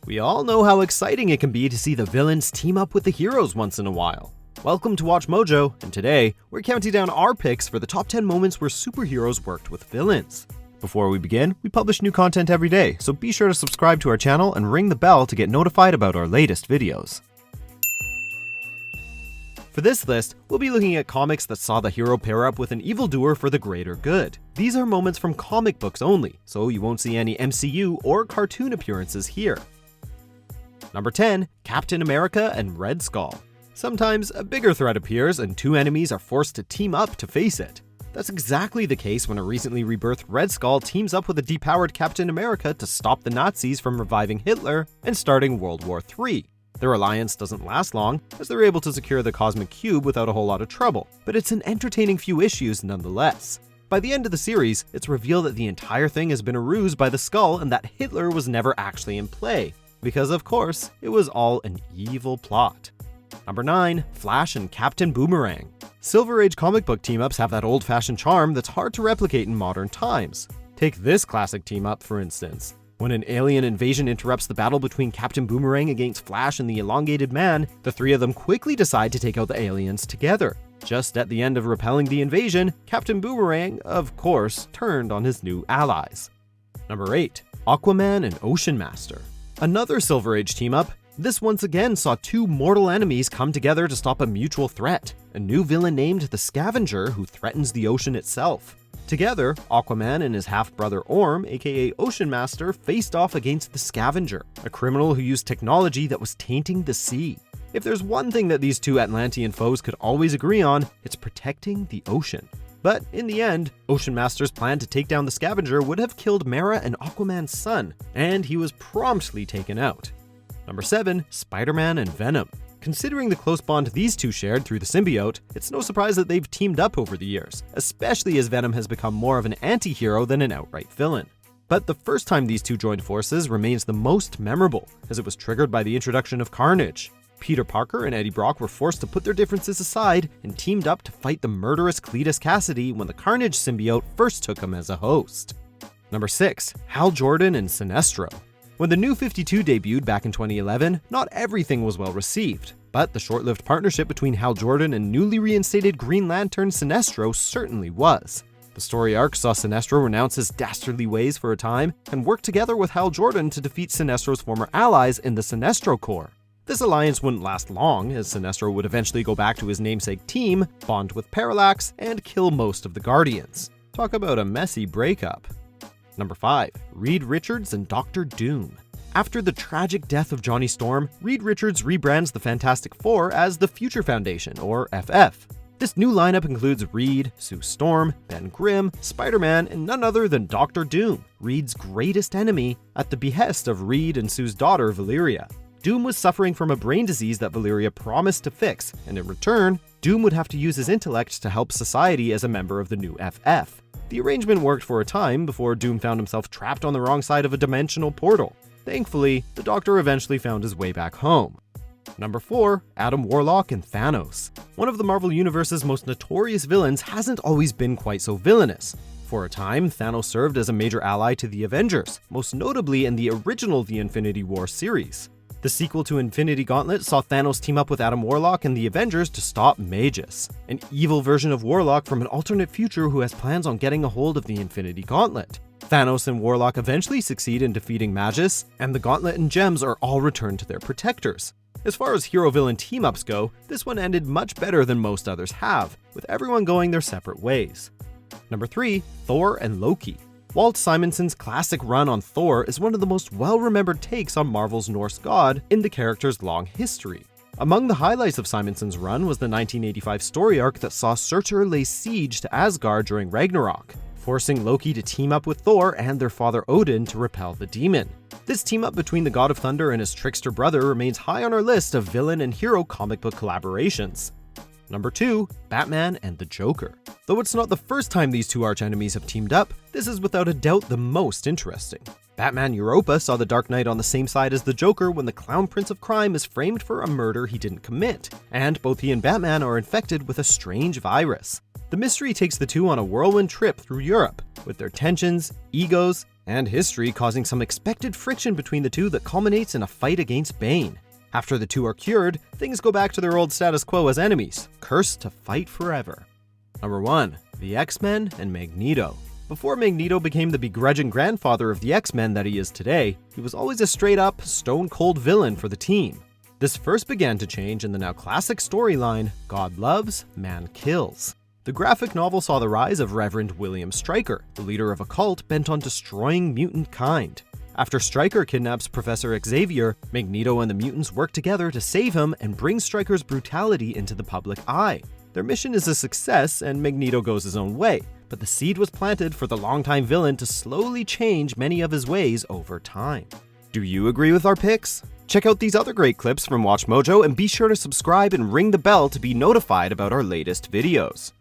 We all know how exciting it can be to see the villains team up with the heroes once in a while. Welcome to Watch Mojo, and today, we're counting down our picks for the top 10 moments where superheroes worked with villains. Before we begin, we publish new content every day, so be sure to subscribe to our channel and ring the bell to get notified about our latest videos. For this list, we'll be looking at comics that saw the hero pair up with an evildoer for the greater good. These are moments from comic books only, so you won't see any MCU or cartoon appearances here. Number 10, Captain America and Red Skull. Sometimes a bigger threat appears and two enemies are forced to team up to face it. That's exactly the case when a recently rebirthed Red Skull teams up with a depowered Captain America to stop the Nazis from reviving Hitler and starting World War III. Their alliance doesn't last long, as they're able to secure the Cosmic Cube without a whole lot of trouble, but it's an entertaining few issues nonetheless. By the end of the series, it's revealed that the entire thing has been a ruse by the Skull and that Hitler was never actually in play. Because of course, it was all an evil plot. Number 9, Flash and Captain Boomerang. Silver Age comic book team-ups have that old-fashioned charm that's hard to replicate in modern times. Take this classic team-up, for instance. When an alien invasion interrupts the battle between Captain Boomerang against Flash and the Elongated Man, the three of them quickly decide to take out the aliens together. Just at the end of repelling the invasion, Captain Boomerang, of course, turned on his new allies. Number 8, Aquaman and Ocean Master. Another Silver Age team-up, this once again saw two mortal enemies come together to stop a mutual threat, a new villain named the Scavenger who threatens the ocean itself. Together, Aquaman and his half-brother Orm, aka Ocean Master, faced off against the Scavenger, a criminal who used technology that was tainting the sea. If there's one thing that these two Atlantean foes could always agree on, it's protecting the ocean. But in the end, Ocean Master's plan to take down the Scavenger would have killed Mera and Aquaman's son, and he was promptly taken out. Number 7, Spider-Man and Venom. Considering the close bond these two shared through the symbiote, it's no surprise that they've teamed up over the years, especially as Venom has become more of an anti-hero than an outright villain. But the first time these two joined forces remains the most memorable, as it was triggered by the introduction of Carnage. Peter Parker and Eddie Brock were forced to put their differences aside and teamed up to fight the murderous Cletus Cassidy when the Carnage symbiote first took him as a host. Number 6, Hal Jordan and Sinestro. When the New 52 debuted back in 2011, not everything was well received, but the short-lived partnership between Hal Jordan and newly reinstated Green Lantern Sinestro certainly was. The story arc saw Sinestro renounce his dastardly ways for a time and work together with Hal Jordan to defeat Sinestro's former allies in the Sinestro Corps. This alliance wouldn't last long, as Sinestro would eventually go back to his namesake team, bond with Parallax, and kill most of the Guardians. Talk about a messy breakup. Number 5, Reed Richards and Dr. Doom. After the tragic death of Johnny Storm, Reed Richards rebrands the Fantastic Four as the Future Foundation, or FF. This new lineup includes Reed, Sue Storm, Ben Grimm, Spider-Man, and none other than Dr. Doom, Reed's greatest enemy, at the behest of Reed and Sue's daughter, Valeria. Doom was suffering from a brain disease that Valeria promised to fix, and in return, Doom would have to use his intellect to help society as a member of the new FF. The arrangement worked for a time before Doom found himself trapped on the wrong side of a dimensional portal. Thankfully, the Doctor eventually found his way back home. Number 4, Adam Warlock and Thanos. One of the Marvel Universe's most notorious villains hasn't always been quite so villainous. For a time, Thanos served as a major ally to the Avengers, most notably in the original The Infinity War series. The sequel to Infinity Gauntlet saw Thanos team up with Adam Warlock and the Avengers to stop Magus, an evil version of Warlock from an alternate future who has plans on getting a hold of the Infinity Gauntlet. Thanos and Warlock eventually succeed in defeating Magus, and the Gauntlet and gems are all returned to their protectors. As far as hero-villain team-ups go, this one ended much better than most others have, with everyone going their separate ways. Number 3, Thor and Loki. Walt Simonson's classic run on Thor is one of the most well-remembered takes on Marvel's Norse god in the character's long history. Among the highlights of Simonson's run was the 1985 story arc that saw Surtur lay siege to Asgard during Ragnarok, forcing Loki to team up with Thor and their father Odin to repel the demon. This team-up between the God of Thunder and his trickster brother remains high on our list of villain and hero comic book collaborations. Number 2, Batman and the Joker. Though it's not the first time these two archenemies have teamed up, this is without a doubt the most interesting. Batman Europa saw the Dark Knight on the same side as the Joker when the Clown Prince of Crime is framed for a murder he didn't commit, and both he and Batman are infected with a strange virus. The mystery takes the two on a whirlwind trip through Europe, with their tensions, egos, and history causing some expected friction between the two that culminates in a fight against Bane. After the two are cured, things go back to their old status quo as enemies, cursed to fight forever. Number 1. The X-Men and Magneto. Before Magneto became the begrudging grandfather of the X-Men that he is today, he was always a straight-up, stone-cold villain for the team. This first began to change in the now classic storyline, God Loves, Man Kills. The graphic novel saw the rise of Reverend William Stryker, the leader of a cult bent on destroying mutant kind. After Stryker kidnaps Professor Xavier, Magneto and the mutants work together to save him and bring Stryker's brutality into the public eye. Their mission is a success and Magneto goes his own way, but the seed was planted for the longtime villain to slowly change many of his ways over time. Do you agree with our picks? Check out these other great clips from WatchMojo and be sure to subscribe and ring the bell to be notified about our latest videos.